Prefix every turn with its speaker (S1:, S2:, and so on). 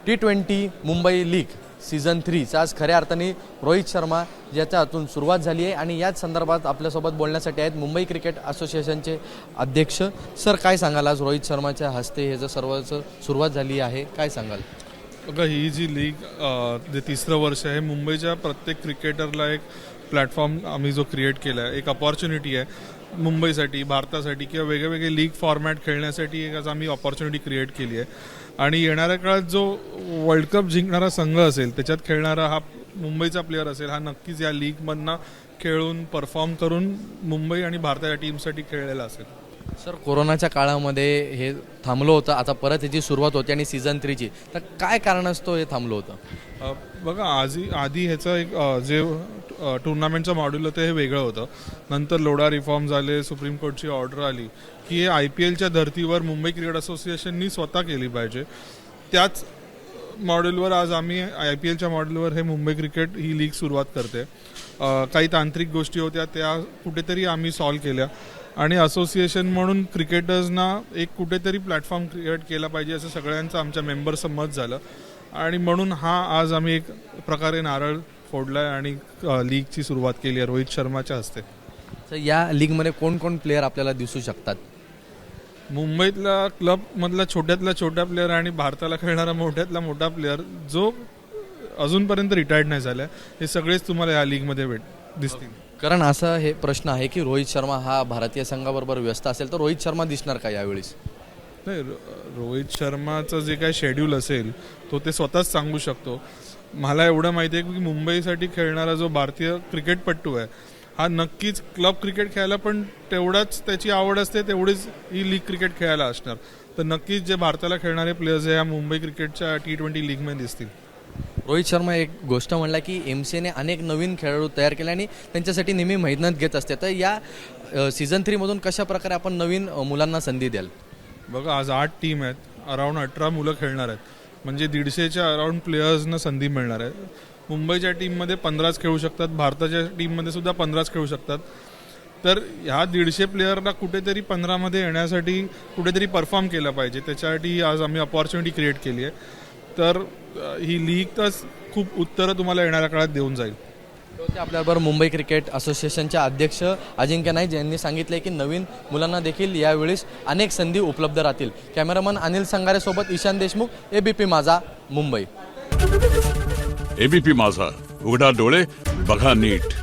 S1: T20 Mumbai league season 3 आज खऱ्या अर्थाने रोहित शर्मा ज्याच्या हातून सुरुवात झाली आहे आणि याच संदर्भात आपल्यासोबत बोलण्यासाठी आहेत मुंबई क्रिकेट असोसिएशनचे अध्यक्ष सर. काय सांगाल, आज रोहित शर्माच्या हस्ते हे सर्वच सुरुवात झाली आहे, काय सांगाल?
S2: बघा, ही जी लीग जे तिसरं वर्ष आहे, मुंबईच्या प्रत्येक क्रिकेटरला एक प्लॅटफॉर्म आम्ही जो क्रिएट केला आहे, एक अपॉर्च्युनिटी आहे मुंबईसाठी, भारतासाठी किंवा वेगवेगळे लीग फॉर्मॅट खेळण्यासाठी एक आज आम्ही अपॉर्च्युनिटी क्रिएट केली आहे. आणि येणाऱ्या काळात जो वर्ल्ड कप जिंकणारा संघ असेल, त्याच्यात खेळणारा हा मुंबईचा प्लेअर असेल, हा नक्कीच या लीगमधनं खेळून परफॉर्म करून मुंबई आणि भारताच्या टीमसाठी खेळलेला असेल.
S1: सर, कोरोनाच्या काळामध्ये हे थांबलं होतं, आता परत ह्याची सुरुवात होती आणि सीझन 3ची, तर काय कारण असतो हे थांबलं होतं?
S2: बघा, आधी ह्याचं एक जे टुर्नामेंटचं मॉड्यूल होतं हे वेगळं होतं. नंतर लोढा रिफॉर्म झाले, सुप्रीम कोर्टची ऑर्डर आली की हे IPLच्या धर्तीवर मुंबई क्रिकेट असोसिएशननी स्वतः केली पाहिजे. त्याच मॉड्यूलवर आज आम्ही IPLच्या मॉड्यूलवर हे मुंबई क्रिकेट ही लीग सुरुवात करते. काही तांत्रिक गोष्टी होत्या, त्या कुठेतरी आम्ही सॉल्व्ह केल्या आणि असोसिएशन म्हणून क्रिकेटर्सना एक कुठेतरी प्लॅटफॉर्म क्रिएट केला पाहिजे असं सगळ्यांचं आमच्या मेंबरचं मत झालं आणि म्हणून आज आम्ही एक प्रकारे नारळ फोडलाय आणि लीगची सुरुवात केली आहे रोहित शर्माच्या हस्ते.
S1: तर या लीगमध्ये कोण कोण प्लेअर आपल्याला दिसू शकतात?
S2: मुंबईतला क्लबमधला छोट्यातला छोटा प्लेअर आणि भारताला खेळणारा मोठ्यातला मोठा प्लेअर जो अजूनपर्यंत रिटायर्ड नाही झाला, हे सगळेच तुम्हाला या लीगमध्ये दिसतील.
S1: कारण असा हे प्रश्न आहे की रोहित शर्मा हा भारतीय संघाबरोबर व्यस्त असेल, तर रोहित शर्मा दिसणार का यावेळेस?
S2: नाही, रोहित शर्माचं जे काही शेड्यूल असेल तो ते स्वतःच सांगू शकतो. मला एवढं माहिती आहे की मुंबईसाठी खेळणारा जो भारतीय क्रिकेटपटू आहे, हा नक्कीच क्लब क्रिकेट खेळायला पण तेवढाच त्याची आवड असते, तेवढीच ही लीग क्रिकेट खेळायला असणार. तर नक्कीच जे भारताला खेळणारे प्लेयर्स आहे या मुंबई क्रिकेटच्या T20 लीगमध्ये दिसतील.
S1: रोहित शर्मा एक गोष्ट म्हणला की MCAने अनेक नवीन खेळाडू तयार केले आणि त्यांच्यासाठी नेहमी मेहनत घेत असते, तर या सीझन 3मधून कशा प्रकारे आपण नवीन मुलांना संधी द्याल?
S2: बघा, आज 8 टीम आहेत, अराऊंड 18 मुलं खेळणार आहेत, म्हणजे 150च्या अराऊंड प्लेयर्सना संधी मिळणार आहे. मुंबईच्या टीममध्ये 15च खेळू शकतात, भारताच्या टीममध्ये सुद्धा 15च खेळू शकतात. तर ह्या 150 प्लेयरला कुठेतरी 15मध्ये येण्यासाठी कुठेतरी परफॉर्म केला पाहिजे, त्याच्यासाठी आज आम्ही अपॉर्च्युनिटी क्रिएट केली आहे. तर ही लीग तर खूप उत्तरं तुम्हाला येणाऱ्या काळात देऊन जाईल.
S1: आपल्याबरोबर मुंबई क्रिकेट असोसिएशनचे अध्यक्ष अजिंक्य नाईक यांनी सांगितले की नवीन मुलांना देखील यावेळेस अनेक संधी उपलब्ध राहतील. कॅमेरामन अनिल संगारेसोबत ईशान देशमुख, ABP माझा, मुंबई.
S3: ABP माझा, उघडा डोळे बघा नीट.